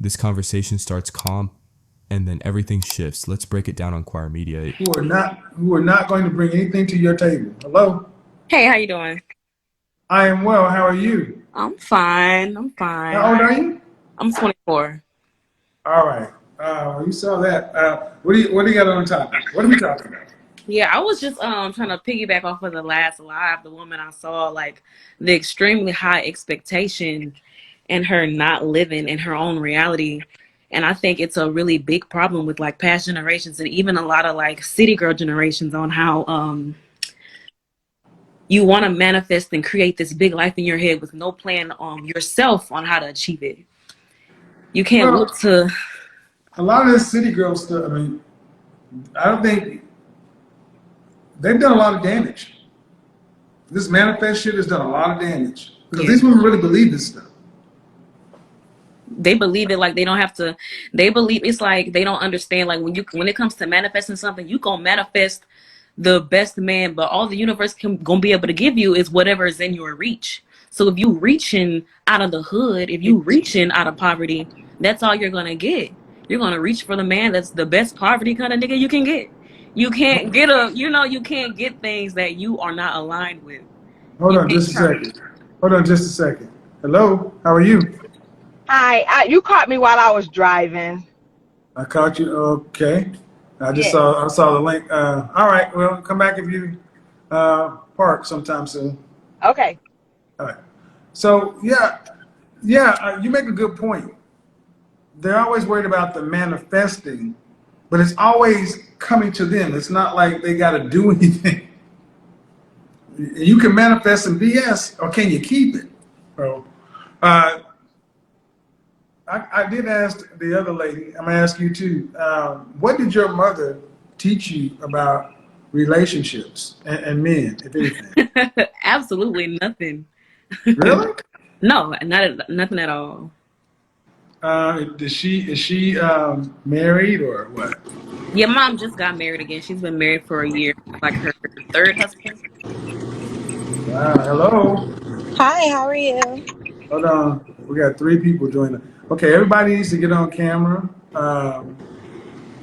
This conversation starts calm, and then everything shifts. Let's break it down on Choir Media. Who are not going to bring anything to your table. Hello? Hey, how you doing? I am well. How are you? I'm fine. I'm How fine. old are you? I'm 24. All right. You saw that. What do you got on top? What are we talking about? Yeah, I was just trying to piggyback off of the last live. The woman I saw, like the extremely high expectation and her not living in her own reality. And I think it's a really big problem with like past generations and even a lot of like city girl generations on how you want to manifest and create this big life in your head with no plan on yourself on how to achieve it. You can't Well, look to. a lot of this city girl stuff, I mean, I don't think they've done a lot of damage. This manifest shit has done a lot of damage. Because Yeah. these women really believe this stuff. They believe it like they don't have to. They believe it's like they don't understand. Like when it comes to manifesting something, you gonna manifest the best man, but all the universe gonna be able to give you is whatever is in your reach. So if you reaching out of the hood, if you reaching out of poverty, that's all you're gonna get. You're gonna reach for the man that's the best poverty kind of nigga you can get. You can't get you can't get things that you are not aligned with. Hold You on can't just a try. second. Hold on just a second. Hello? How are you? Hi, you caught me while I was driving. I caught you. Okay. Yeah. I saw the link. All right. Well, come back if you park sometime soon. Okay. All right. So you make a good point. They're always worried about the manifesting, but it's always coming to them. It's not like they got to do anything. You can manifest some BS, or can you keep it? So, uh, I did ask the other lady. I'm gonna ask you too. What did your mother teach you about relationships and men, if anything? Absolutely nothing. Really? No, nothing at all. Is she married or what? Yeah, mom just got married again. She's been married for a year, like her third husband. Hello. Hi, how are you? Hold on. We got three people joining. Okay, everybody needs to get on camera.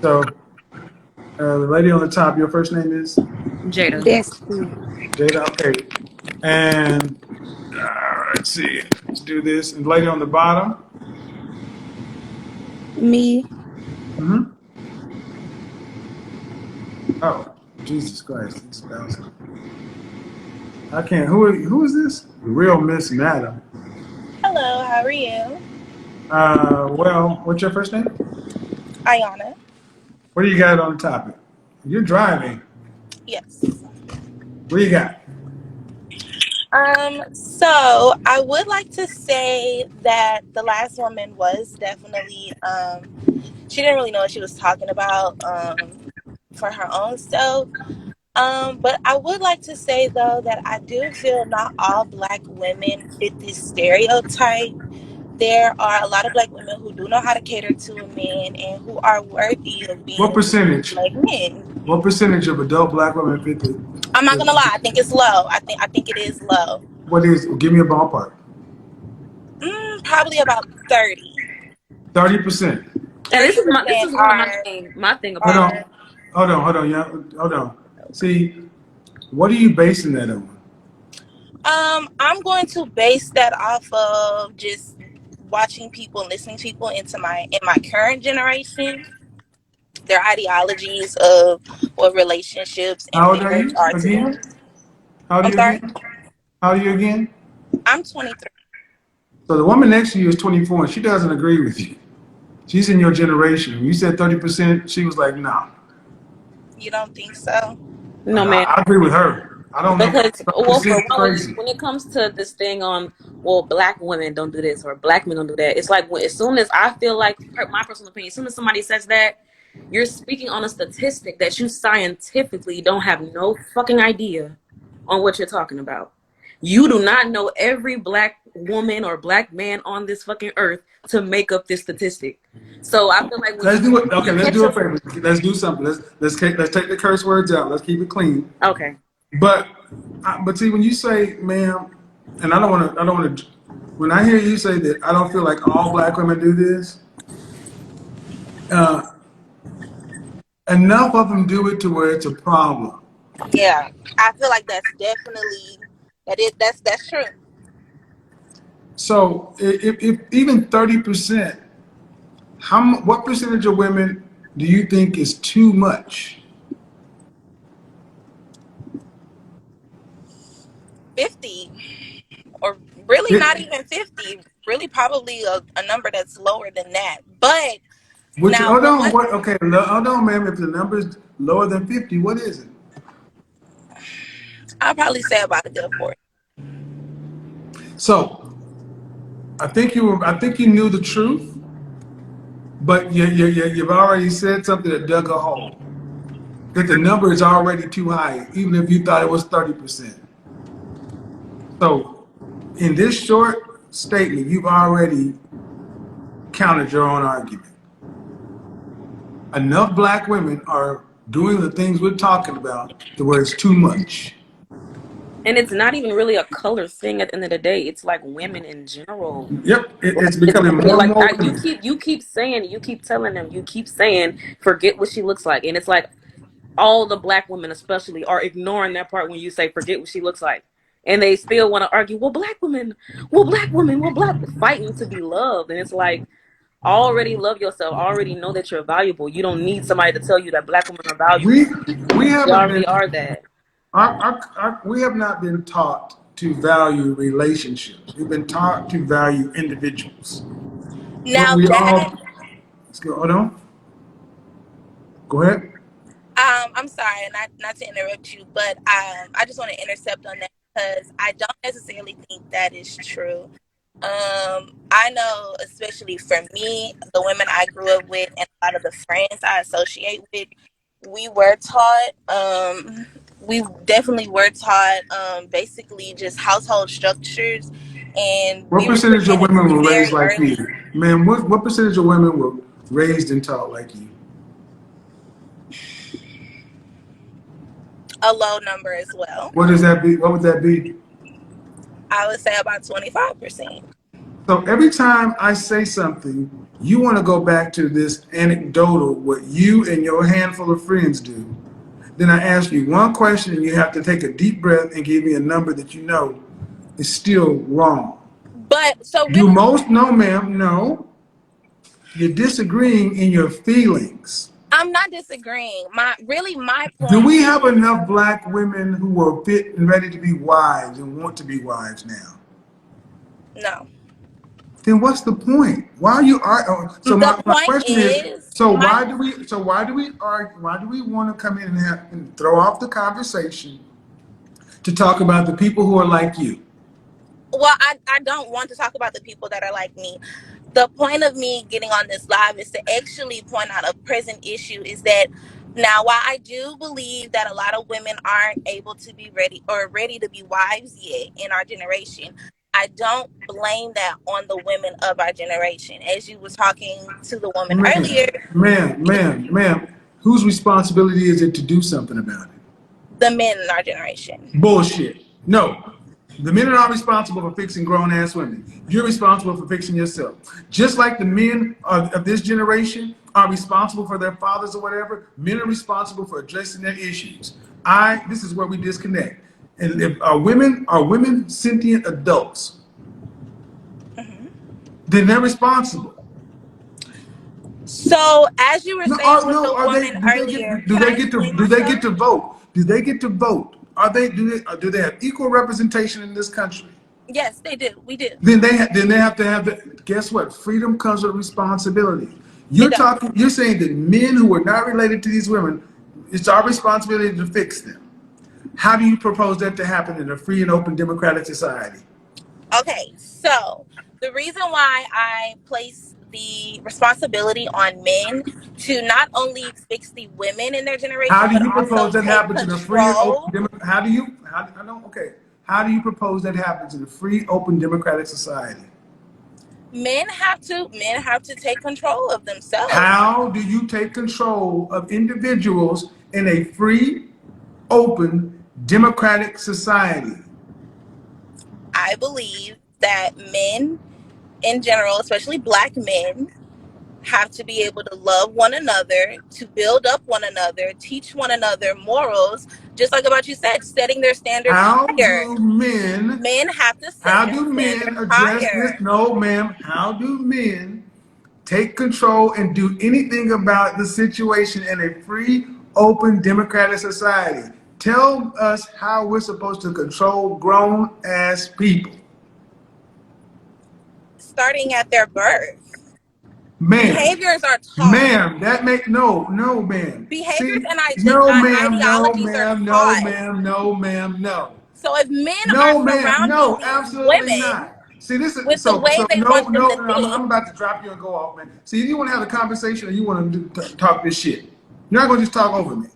So the lady on the top, your first name is Jada. Destiny. Jada. Okay, and let's see. Let's do this. And the lady on the bottom. Me. Mm-hmm. Oh, Jesus Christ! It's bouncing. I can't. Who is this? The real Miss Madam. Hello, how are you? Well, what's your first name? Ayana. What do you got on the topic? You're driving. Yes. What do you got? So I would like to say that the last woman was definitely she didn't really know what she was talking about for her own self. But I would like to say though that I do feel not all black women fit this stereotype. There are a lot of black women who do know how to cater to a man and who are worthy of What being percentage? like men. What percentage of adult black women fit the? I'm not gonna lie. the I think it's low. I think it is low. what is? Give me a ballpark. Probably about 30. 30%. And this 30 is this percent is one of are my thing Hold about are. on. Hold on. Yeah. Hold on. See, what are you basing that on? I'm going to base that off of just watching people and listening to people in my current generation, their ideologies of what relationships and How old are marriage you are to them. again? How old are I'm you sorry. again? How old are you again? I'm 23. So the woman next to you is 24 and she doesn't agree with you. She's in your generation. You said 30%. She was like, nah. You don't think so? no man. I agree with her. I don't know. Because well, for 30% is one, crazy. when it comes to this thing on black women don't do this or black men don't do that, it's like as soon as I feel like my personal opinion, as soon as somebody says that, you're speaking on a statistic that you scientifically don't have no fucking idea on what you're talking about. You do not know every black woman or black man on this fucking earth to make up this statistic. So I feel like when Let's do it. you Okay, let's catch do a a favor. Let's do something. Let's take the curse words out. Let's keep it clean. okay. But see, when you say, ma'am, and I don't want to. When I hear you say that, I don't feel like all black women do this. Uh, enough of them do it to where it's a problem. Yeah, I feel like that's definitely that's true. So if even 30%, what percentage of women do you think is too much? 50, or really not It, even 50. Really, probably a number that's lower than that. But which now, hold but on, what what? Okay, hold on, ma'am. If the number is lower than 50, what is it? I'll probably say about a good 40. So I think you knew the truth, but you've already said something that dug a hole. That the number is already too high, even if you thought it was 30%. So in this short statement, you've already countered your own argument. Enough black women are doing the things we're talking about to where it's too much. And it's not even really a color thing at the end of the day. It's like women in general. Yep, it's It's becoming more and like more you women. keep saying, you keep telling them, you keep saying, forget what she looks like, and it's like all the black women especially are ignoring that part when you say forget what she looks like, and they still want to argue. Well, black women, well, black fighting to be loved, and it's like already love yourself, already know that you're valuable. You don't need somebody to tell you that black women are We valuable. we You haven't already been are that. we have not been taught to value relationships. We've been taught to value individuals. When Now we that all let's go. Hold on. Go ahead. I'm sorry, not to interrupt you, but I just want to intercept on that because I don't necessarily think that is true. I know, especially for me, the women I grew up with and a lot of the friends I associate with, we were taught, we definitely were taught, basically just household structures, and What we were percentage of presented to women be were raised very like you? early Man, what percentage of women were raised and taught like you? a low number as well. What does that be? What would that be? I would say about 25%. So every time I say something, you want to go back to this anecdotal, what you and your handful of friends do. Then I ask you one question and you have to take a deep breath and give me a number that you know is still wrong. But so You really, most, no ma'am, no. You're disagreeing in your feelings. I'm not disagreeing. My Do point we have is enough black women who are fit and ready to be wives and want to be wives now? no. Then what's the point? Why are you arguing? So The my point question is, is so my why do we argue, why do we want to come in and throw off the conversation to talk about the people who are like you? well, I don't want to talk about the people that are like me. The point of me getting on this live is to actually point out a present issue is that now while I do believe that a lot of women aren't able to be ready or ready to be wives yet in our generation, I don't blame that on the women of our generation. As you were talking to the woman earlier, Ma'am, whose responsibility is it to do something about it? the men in our generation. Bullshit. No. The men are not responsible for fixing grown ass women. You're responsible for fixing yourself. Just like the men of this generation are responsible for their fathers or whatever, men are responsible for addressing their issues. This is where we disconnect. And if are women sentient adults, Mhm. then they're responsible. So, as you were No, saying with no, the are they? woman earlier, Do can they I get to? explain Do they myself? get to vote? Do they get to vote? Are they? Do they have equal representation in this country? Yes, they do. We do. Then they have to have the. Guess what? Freedom comes with responsibility. It You're does. talking. You're saying that men who are not related to these women, it's our responsibility to fix them. How do you propose that to happen in a free and open democratic society? Okay, so the reason why I place the responsibility on men to not only fix the women in their How generation, do but you also propose that take happens in a free and open control. democratic? How do you? I don't. Okay. How do you propose that happens in a free, open, democratic society? Men have to take control of themselves. How do you take control of individuals in a free, open, democratic society? I believe that men in general, especially black men, have to be able to love one another, to build up one another, teach one another morals, just like about you said, setting their standards How higher. do men Men have to set how their do men standards address this? higher. No, ma'am. How do men take control and do anything about the situation in a free, open, democratic society? Tell us how we're supposed to control grown ass people. Starting at their birth. Ma'am, Behaviors are taught. ma'am, that make no, no, ma'am. Behaviors See, and no, ma'am, no, ideologies are ma'am, no, taught. ma'am, no, ma'am, no. So if men are No, ma'am, surrounding no, these absolutely women not. See, this is with the way they no, want them no, to no. I'm think, about to drop you and go off, man. See, you want to have a conversation or you want to talk this shit. You're not going to just talk over me.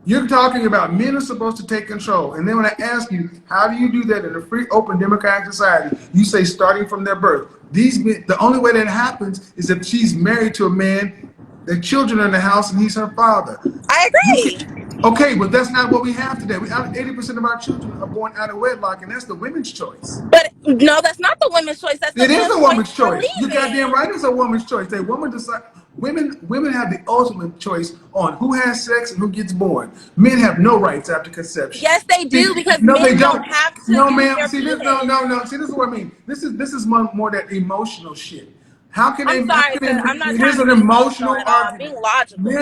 You're talking about men are supposed to take control. And then when I ask you, how do you do that in a free, open, democratic society? You say starting from their birth. These men, the only way that happens is if she's married to a man, their children are in the house, and he's her father. I You agree. can, okay, but that's not what we have today. 80% of our children are born out of wedlock, and that's the women's choice. But no, that's not the women's choice. That's the It is men's a choice woman's for choice. You goddamn leaving. right, it's a woman's choice. They women decide. Women have the ultimate choice on who has sex and who gets born. Men have no rights after conception. Yes, they do, See, because no, they men don't don't. have to No, use ma'am. their See this? penis. No. See, this is what I mean. This is more that emotional shit. How can I'm they? How sorry, can sir. I'm not they? It trying is to an be emotional emotional at all. I'm argument. being logical.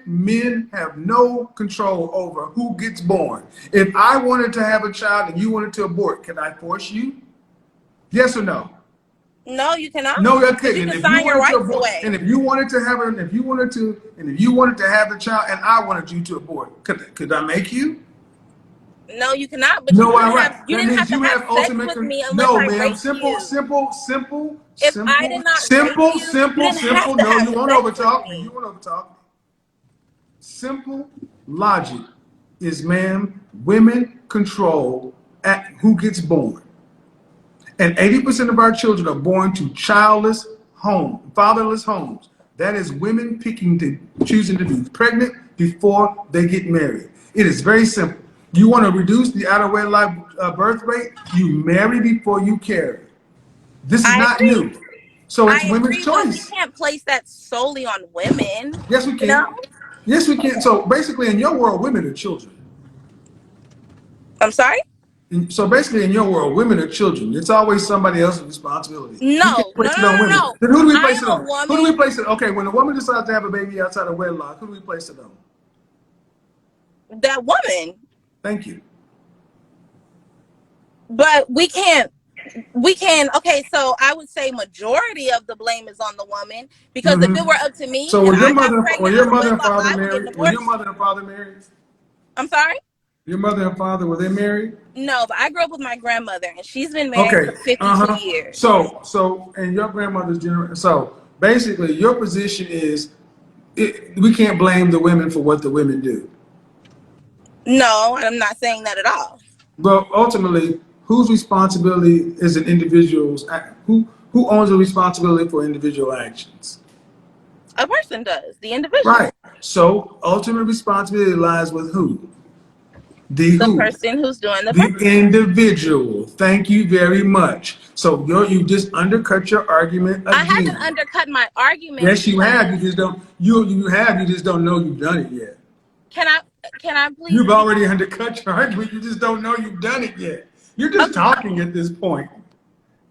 Men have no control over who gets born. If I wanted to have a child and you wanted to abort, can I force you? Yes or no? No, you cannot. No, Because okay. you And can if you sign your wanted to rights abort, away. and if you wanted to have it, if you wanted to have the child, and I wanted you to abort, could I make you? No, you cannot. But you No, all didn't have right. you That didn't have means to you have have sex ultimate. with me unless No, I ma'am. raped Simple, you. simple, simple, If I simple, did not rape simple, you, you simple, didn't have simple. to No, have you won't sex with overtalk me. You me. won't overtalk me. Simple logic is, ma'am, women control at who gets born. And 80% of our children are born to childless homes, fatherless homes. That is women choosing to be pregnant before they get married. It is very simple. You want to reduce the out of wedlock birth rate, you marry before you carry. This is I not agree. new. So it's I women's agree, but we choice. can't place that solely on women. Yes, we You know? can. Yes, we can. So basically, in your world, women are children. I'm sorry? So basically, in your world, women are children. It's always somebody else's responsibility. We can't No, no, place no, it on no, women. no. Then who do we I place it am a on? Who do we woman. place it? Okay, when a woman decides to have a baby outside of wedlock, who do we place it on? That woman. Thank you. But okay, so I would say majority of the blame is on the woman, because if it Hmm. were up to me So and were I got pregnant your out of mother and wedlock, father I would get an married? Were your abortion. mother and father married? I'm sorry? Your mother and father, were they married? No, but I grew up with my grandmother and she's been married Okay. for 52 Uh-huh. years. So and your grandmother's generation. So basically, your position is we can't blame the women for what the women do. No, I'm not saying that at all. But ultimately, whose responsibility is an individual's who owns the responsibility for individual actions? A person does, the individual. Right. So ultimate responsibility lies with who? The The who? person who's doing the The birthing. individual. Thank you very much. So you just undercut your argument I haven't again. undercut my argument Yes, you have. because You just don't. You just don't know you've done it yet. can I can I please You've speak? already undercut your argument. You just don't know you've done it yet. You're just Okay. talking at this point.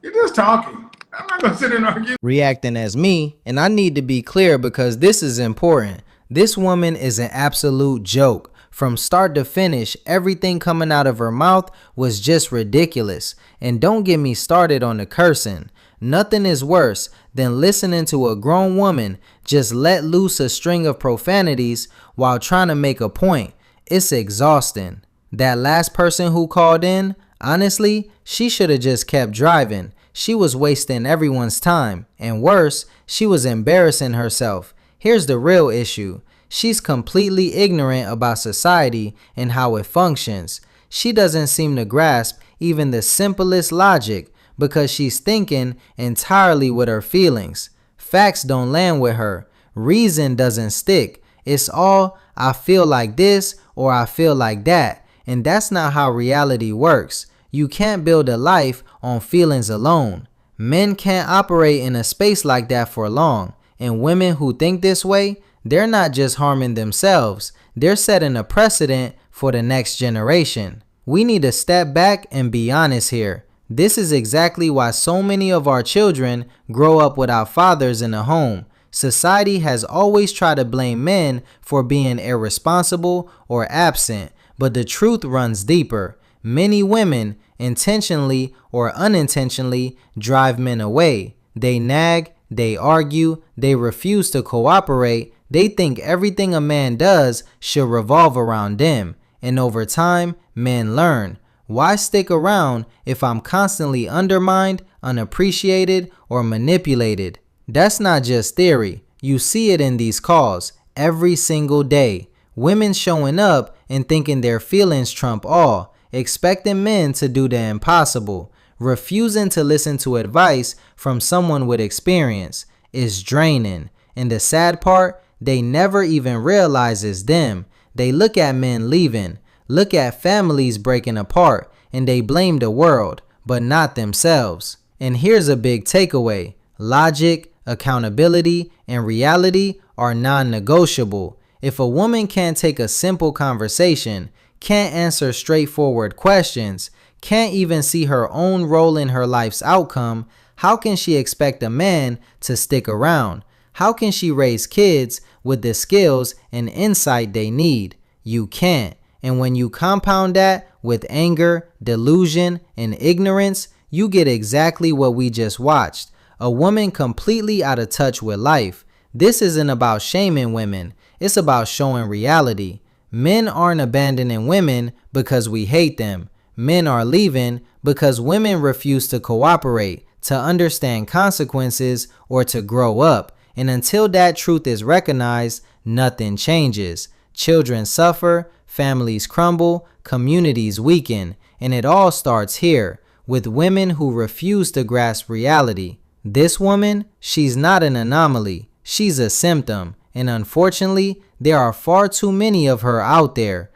You're just talking. I'm not gonna sit and argue. Reacting as me, and I need to be clear because this is important. This woman is an absolute joke. From start to finish, everything coming out of her mouth was just ridiculous. And don't get me started on the cursing. Nothing is worse than listening to a grown woman just let loose a string of profanities while trying to make a point. It's exhausting. That last person who called in, honestly, she should have just kept driving. She was wasting everyone's time, and worse, she was embarrassing herself. Here's the real issue. She's completely ignorant about society and how it functions. She doesn't seem to grasp even the simplest logic because she's thinking entirely with her feelings. Facts don't land with her. Reason doesn't stick. It's all, I feel like this or I feel like that. And that's not how reality works. You can't build a life on feelings alone. Men can't operate in a space like that for long, and women who think this way, they're not just harming themselves, they're setting a precedent for the next generation. We need to step back and be honest here. This is exactly why so many of our children grow up without fathers in the home. Society has always tried to blame men for being irresponsible or absent, but the truth runs deeper. Many women, intentionally or unintentionally, drive men away. They nag, they argue, they refuse to cooperate. They think everything a man does should revolve around them. And over time, men learn. Why stick around if I'm constantly undermined, unappreciated, or manipulated? That's not just theory. You see it in these calls every single day. Women showing up and thinking their feelings trump all, expecting men to do the impossible, refusing to listen to advice from someone with experience. Is draining. And the sad part, they never even realize it's them. They look at men leaving, look at families breaking apart, and they blame the world, but not themselves. And here's a big takeaway. Logic, accountability, and reality are non-negotiable. If a woman can't take a simple conversation, can't answer straightforward questions, can't even see her own role in her life's outcome, how can she expect a man to stick around? How can she raise kids with the skills and insight they need? You can't. And when you compound that with anger, delusion, and ignorance, you get exactly what we just watched. A woman completely out of touch with life. This isn't about shaming women. It's about showing reality. Men aren't abandoning women because we hate them. Men are leaving because women refuse to cooperate, to understand consequences, or to grow up. And until that truth is recognized, nothing changes. Children suffer, families crumble, communities weaken, and it all starts here, with women who refuse to grasp reality. This woman, she's not an anomaly, she's a symptom, and unfortunately, there are far too many of her out there.